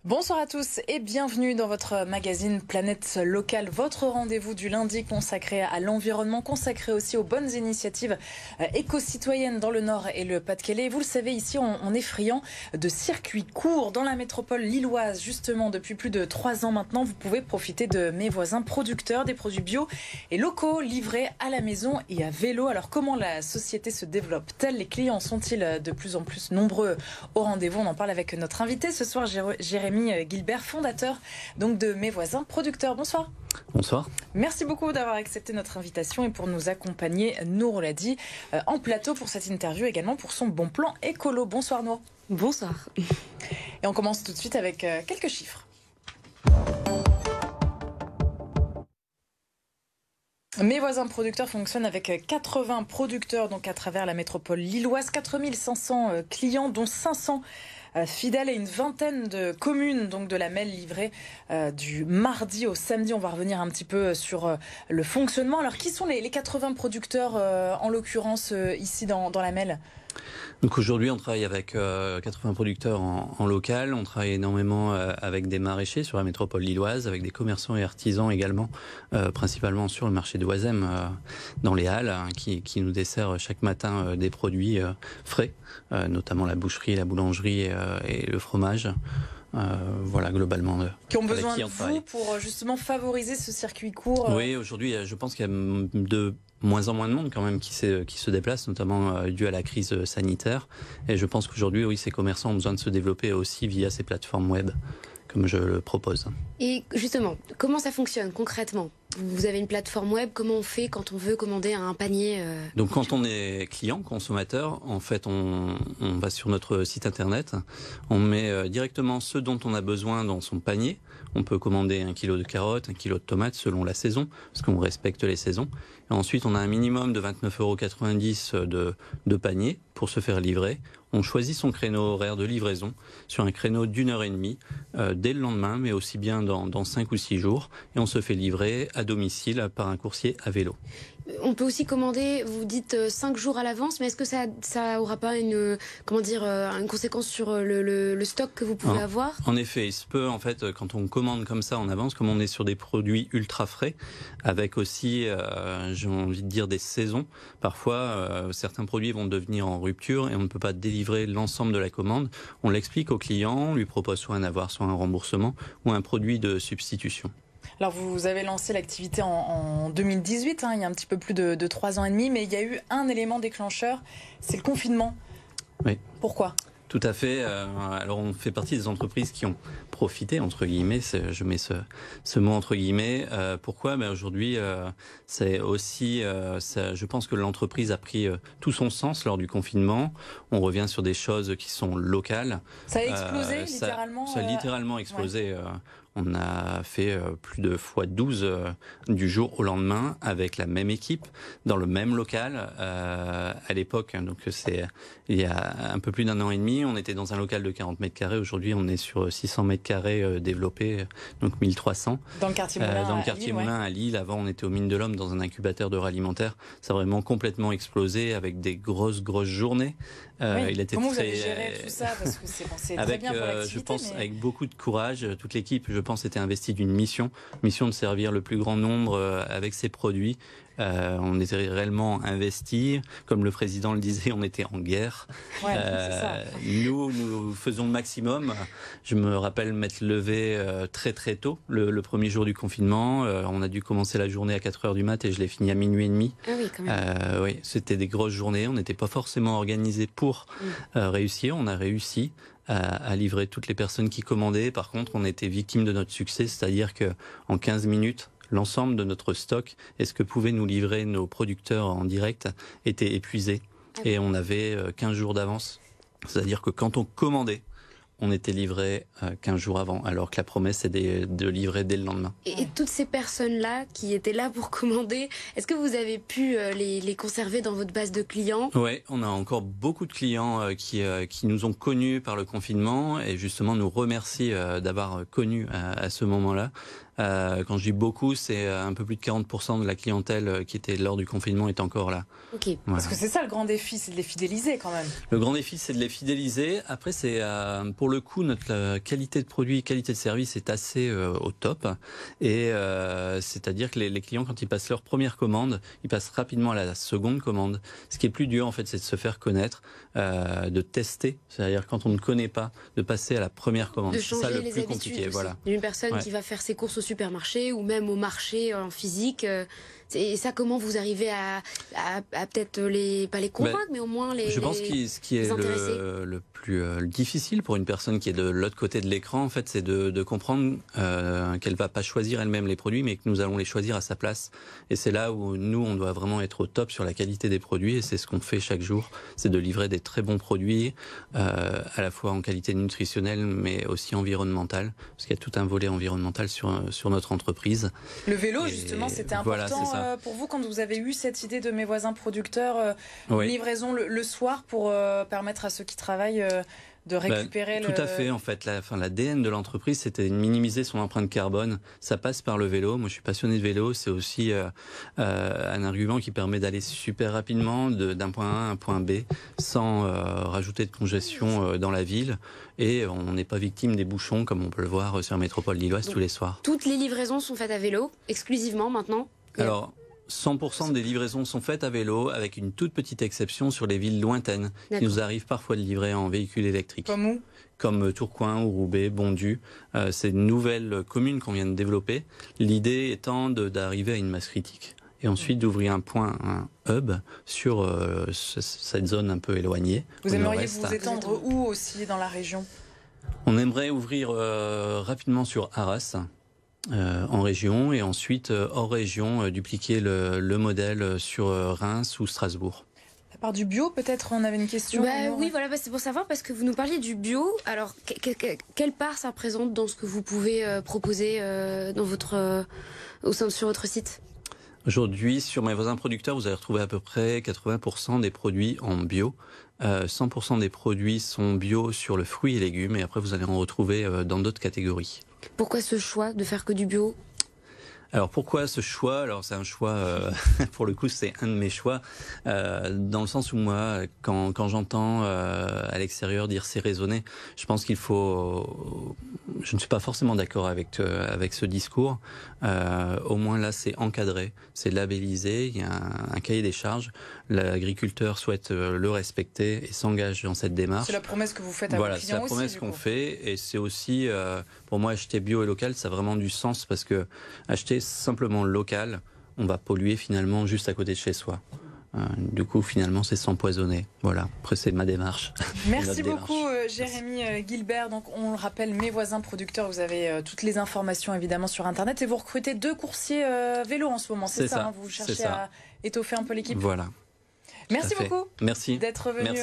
Bonsoir à tous et bienvenue dans votre magazine Planète Locale, votre rendez-vous du lundi consacré à l'environnement, consacré aussi aux bonnes initiatives éco-citoyennes dans le Nord et le Pas-de-Calais. Vous le savez, ici on est friand de circuits courts dans la métropole lilloise. Justement, depuis plus de 3 ans maintenant, vous pouvez profiter de Mes Voisins producteurs, des produits bio et locaux livrés à la maison et à vélo. Alors comment la société se développe-t-elle? Les clients sont-ils de plus en plus nombreux au rendez-vous? On en parle avec notre invité ce soir, Jérémy Guilbert, fondateur donc de Mes Voisins producteurs. Bonsoir. Bonsoir. Merci beaucoup d'avoir accepté notre invitation et pour nous accompagner, Nour Oladi, en plateau pour cette interview, également pour son bon plan écolo. Bonsoir Nour. Bonsoir. Et on commence tout de suite avec quelques chiffres. Mes Voisins producteurs fonctionnent avec 80 producteurs donc à travers la métropole lilloise, 4500 clients dont 500 fidèles et une vingtaine de communes donc de la Melle livrée du mardi au samedi. On va revenir un petit peu sur le fonctionnement. Alors qui sont les 80 producteurs en l'occurrence ici dans la Melle? Donc aujourd'hui, on travaille avec 80 producteurs en local. On travaille énormément avec des maraîchers sur la métropole lilloise, avec des commerçants et artisans également, principalement sur le marché de Oisem, dans les Halles, qui nous dessert chaque matin des produits frais, notamment la boucherie, la boulangerie et le fromage. Voilà, globalement. Qui ont besoin de vous pour justement favoriser ce circuit court. Oui, aujourd'hui, je pense qu'il y a de moins en moins de monde quand même qui se déplace, notamment dû à la crise sanitaire. Et je pense qu'aujourd'hui, oui, ces commerçants ont besoin de se développer aussi via ces plateformes web, comme je le propose. Et justement, comment ça fonctionne concrètement? Vous avez une plateforme web, comment on fait quand on veut commander un panier Donc quand on est client, consommateur, en fait on va sur notre site internet, on met directement ce dont on a besoin dans son panier. On peut commander 1 kilo de carottes, 1 kilo de tomates selon la saison, parce qu'on respecte les saisons. Et ensuite on a un minimum de 29,90 € de panier pour se faire livrer. On choisit son créneau horaire de livraison sur un créneau d'1h30 dès le lendemain, mais aussi bien dans 5 ou 6 jours. Et on se fait livrer à domicile par un coursier à vélo. On peut aussi commander, vous dites 5 jours à l'avance, mais est-ce que ça aura pas une conséquence sur le stock que vous pouvez avoir? En effet, il se peut, en fait, quand on commande comme ça en avance, comme on est sur des produits ultra frais, avec aussi, j'ai envie de dire, des saisons, parfois certains produits vont devenir en rupture et on ne peut pas délivrer l'ensemble de la commande. On l'explique au client, on lui propose soit un avoir, soit un remboursement ou un produit de substitution. Alors vous avez lancé l'activité en 2018, il y a un petit peu plus de 3 ans et demi, mais il y a eu un élément déclencheur, c'est le confinement. Oui. Pourquoi ? Tout à fait. Alors on fait partie des entreprises qui ont profité, entre guillemets, je mets ce mot entre guillemets. Pourquoi ? Aujourd'hui, c'est aussi, je pense que l'entreprise a pris tout son sens lors du confinement. On revient sur des choses qui sont locales. Ça a explosé littéralement. Ça a littéralement explosé. Ouais. On a fait plus de x12 du jour au lendemain avec la même équipe, dans le même local. À l'époque, donc c'est il y a un peu plus d'1 an et demi, on était dans un local de 40 mètres carrés. Aujourd'hui, on est sur 600 mètres carrés développés, donc 1300. Dans le quartier Moulin, dans le quartier Moulin à Lille. Avant, on était aux Mines de l'Homme dans un incubateur de alimentaire. Ça a vraiment complètement explosé avec des grosses journées. Oui. Comment vous avez géré tout ça? Parce que c'est très bien pour l'activité. Je pense mais... avec beaucoup de courage, toute l'équipe, je pense, était investie d'une mission de servir le plus grand nombre avec ces produits. On était réellement investis. Comme le président le disait, on était en guerre. Ouais, c'est ça. Nous faisons le maximum. Je me rappelle m'être levé très très tôt, le premier jour du confinement. On a dû commencer la journée à 4h du mat et je l'ai fini à minuit et demi. Ah oui, quand même. Oui, c'était des grosses journées. On n'était pas forcément organisé pour réussir. On a réussi à livrer toutes les personnes qui commandaient. Par contre, on était victime de notre succès, c'est-à-dire que en 15 minutes, l'ensemble de notre stock et ce que pouvaient nous livrer nos producteurs en direct était épuisé. Et on avait 15 jours d'avance. C'est-à-dire que quand on commandait, on était livré 15 jours avant, alors que la promesse est de livrer dès le lendemain. Et toutes ces personnes-là qui étaient là pour commander, est-ce que vous avez pu les conserver dans votre base de clients? Oui, on a encore beaucoup de clients qui nous ont connus par le confinement et justement nous remercient d'avoir connus à ce moment-là. Quand je dis beaucoup, c'est un peu plus de 40% de la clientèle qui était lors du confinement est encore là. Ok. Voilà. Parce que c'est ça le grand défi, c'est de les fidéliser quand même. Le grand défi, c'est de les fidéliser. Après, c'est pour le coup, notre qualité de produit, qualité de service est assez au top. Et c'est-à-dire que les clients, quand ils passent leur première commande, ils passent rapidement à la seconde commande. Ce qui est plus dur, en fait, c'est de se faire connaître, de tester. C'est-à-dire quand on ne connaît pas, de passer à la première commande. De C'est ça changer le les plus habitudes compliqué. aussi. Voilà. D'une personne Ouais. qui va faire ses courses au supermarché ou même au marché en physique. Et ça, comment vous arrivez à peut-être pas les convaincre, mais au moins les Je pense que ce qui est le plus difficile pour une personne qui est de l'autre côté de l'écran, en fait, c'est de comprendre qu'elle va pas choisir elle-même les produits, mais que nous allons les choisir à sa place. Et c'est là où nous, on doit vraiment être au top sur la qualité des produits, et c'est ce qu'on fait chaque jour, c'est de livrer des très bons produits, à la fois en qualité nutritionnelle, mais aussi environnementale, parce qu'il y a tout un volet environnemental sur notre entreprise. Le vélo, Et justement, c'était important voilà, c'est ça. pour vous quand vous avez eu cette idée de Mes voisins producteurs, Oui. une livraison le soir pour permettre à ceux qui travaillent de récupérer Tout à fait, en fait. L'ADN de l'entreprise, c'était de minimiser son empreinte carbone. Ça passe par le vélo. Moi, je suis passionné de vélo. C'est aussi un argument qui permet d'aller super rapidement d'un point A à un point B sans rajouter de congestion dans la ville. Et on n'est pas victime des bouchons comme on peut le voir sur la métropole lilloise tous les soirs. Toutes les livraisons sont faites à vélo, exclusivement maintenant. Alors, 100% des livraisons sont faites à vélo, avec une toute petite exception sur les villes lointaines. Il nous arrive parfois de livrer en véhicule électrique. Comme où? Comme Tourcoing ou Roubaix, Bondu. C'est une nouvelle commune qu'on vient de développer. L'idée étant d'arriver à une masse critique. Et ensuite d'ouvrir un hub sur cette zone un peu éloignée. Vous aimeriez vous étendre où aussi dans la région? On aimerait ouvrir rapidement sur Arras. En région, et ensuite hors région dupliquer le modèle sur Reims ou Strasbourg. À part du bio, peut-être on avait une question. Oui, voilà, c'est pour savoir, parce que vous nous parliez du bio. Alors, quelle part ça représente dans ce que vous pouvez proposer sur votre site? Aujourd'hui, sur Mes voisins producteurs, vous allez retrouver à peu près 80% des produits en bio. 100% des produits sont bio sur le fruit et légumes, et après vous allez en retrouver dans d'autres catégories. Pourquoi ce choix de faire que du bio? Alors pourquoi ce choix? Alors c'est un choix, pour le coup c'est un de mes choix, dans le sens où moi, quand j'entends à l'extérieur dire c'est raisonné, je pense qu'il faut... Je ne suis pas forcément d'accord avec ce discours. Au moins là c'est encadré, c'est labellisé, il y a un cahier des charges. L'agriculteur souhaite le respecter et s'engage dans cette démarche. C'est la promesse que vous faites à vos clients aussi. Voilà, c'est la promesse qu'on fait, et c'est aussi, pour moi, acheter bio et local, ça a vraiment du sens, parce que acheter simplement local, on va polluer finalement juste à côté de chez soi. Du coup, finalement, c'est s'empoisonner. Voilà, après c'est ma démarche. Merci beaucoup, Jérémy Guilbert. Donc, on le rappelle, Mes voisins producteurs, vous avez toutes les informations évidemment sur Internet, et vous recrutez 2 coursiers vélo en ce moment, c'est ça, hein, vous cherchez à étoffer un peu l'équipe. Voilà. Merci beaucoup d'être venu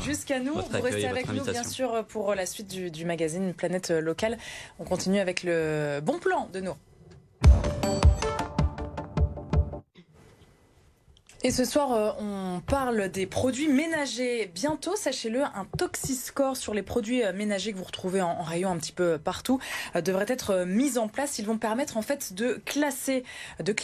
jusqu'à nous. Vous restez avec nous, bien sûr, pour la suite du magazine Planète Locale. On continue avec le bon plan de Nour. Et ce soir, on parle des produits ménagers. Bientôt, sachez-le, un Toxiscore sur les produits ménagers que vous retrouvez en rayon un petit peu partout devrait être mis en place. Ils vont permettre en fait de classer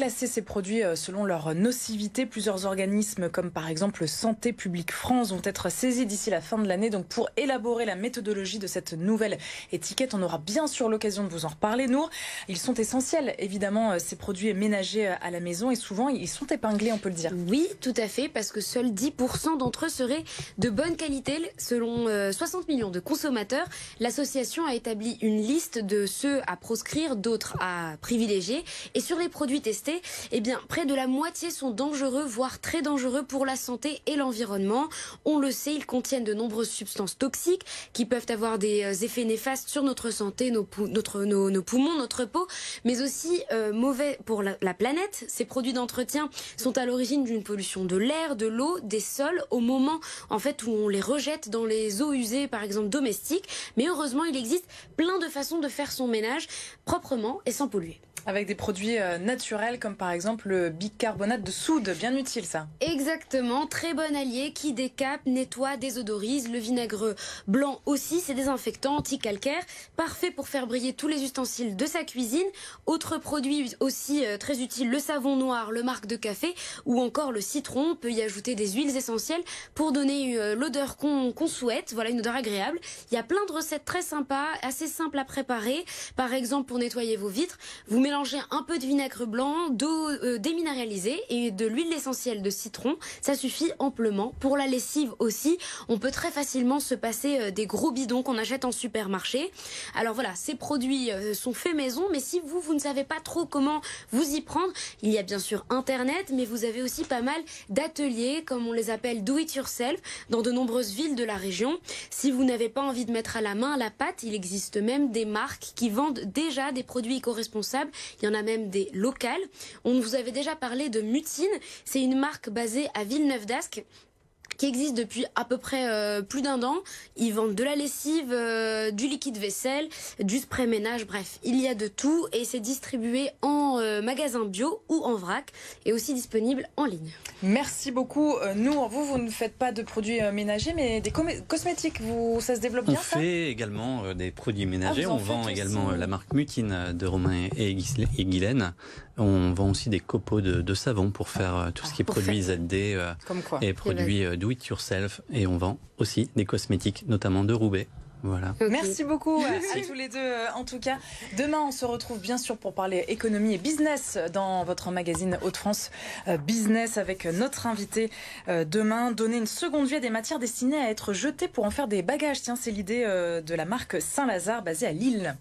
ces produits selon leur nocivité. Plusieurs organismes comme par exemple Santé publique France vont être saisis d'ici la fin de l'année. Donc pour élaborer la méthodologie de cette nouvelle étiquette, on aura bien sûr l'occasion de vous en reparler, Nour. Ils sont essentiels, évidemment, ces produits ménagers à la maison, et souvent ils sont épinglés, on peut le dire. Oui, tout à fait, parce que seuls 10% d'entre eux seraient de bonne qualité. Selon 60 millions de consommateurs, l'association a établi une liste de ceux à proscrire, d'autres à privilégier. Et sur les produits testés, eh bien, près de la moitié sont dangereux, voire très dangereux pour la santé et l'environnement. On le sait, ils contiennent de nombreuses substances toxiques qui peuvent avoir des effets néfastes sur notre santé, nos poumons, notre peau, mais aussi mauvais pour la planète. Ces produits d'entretien sont à l'origine d'une pollution de l'air, de l'eau, des sols, au moment en fait où on les rejette dans les eaux usées, par exemple domestiques. Mais heureusement, il existe plein de façons de faire son ménage proprement et sans polluer. Avec des produits naturels comme par exemple le bicarbonate de soude, bien utile ça. Exactement, très bon allié qui décape, nettoie, désodorise. Le vinaigre blanc aussi, c'est désinfectant, anti-calcaire, parfait pour faire briller tous les ustensiles de sa cuisine. Autre produit aussi très utile, le savon noir, le marc de café ou encore le citron. On peut y ajouter des huiles essentielles pour donner l'odeur qu'on souhaite, voilà, une odeur agréable. Il y a plein de recettes très sympas, assez simples à préparer. Par exemple, pour nettoyer vos vitres, vous mélangez un peu de vinaigre blanc, d'eau déminéralisée et de l'huile essentielle de citron. Ça suffit amplement. Pour la lessive aussi, on peut très facilement se passer des gros bidons qu'on achète en supermarché. Alors voilà, ces produits sont faits maison, mais si vous ne savez pas trop comment vous y prendre, il y a bien sûr Internet, mais vous avez aussi pas mal d'ateliers, comme on les appelle do it yourself, dans de nombreuses villes de la région. Si vous n'avez pas envie de mettre à la main la pâte, il existe même des marques qui vendent déjà des produits éco-responsables. Il y en a même des locales. On vous avait déjà parlé de Mutine. C'est une marque basée à Villeneuve-d'Ascq qui existe depuis à peu près plus d'1 an. Ils vendent de la lessive, du liquide vaisselle, du spray ménage, bref, il y a de tout et c'est distribué en magasin bio ou en vrac et aussi disponible en ligne. Merci beaucoup. Vous ne faites pas de produits ménagers, mais des cosmétiques, ça se développe bien ça ? On fait également des produits ménagers. Vous en On vend faites également aussi. la marque Mutine de Romain et Guylaine. On vend aussi des copeaux de savon pour faire tout ce qui est pour produits faire- ZD Comme quoi. et produits do it yourself. Et on vend aussi des cosmétiques, notamment de Roubaix. Voilà. Ok. Merci beaucoup à tous les deux. En tout cas, demain, on se retrouve bien sûr pour parler économie et business dans votre magazine Hauts-de-France Business avec notre invité demain. Donner une seconde vie à des matières destinées à être jetées pour en faire des bagages. Tiens, c'est l'idée de la marque Saint-Lazare basée à Lille.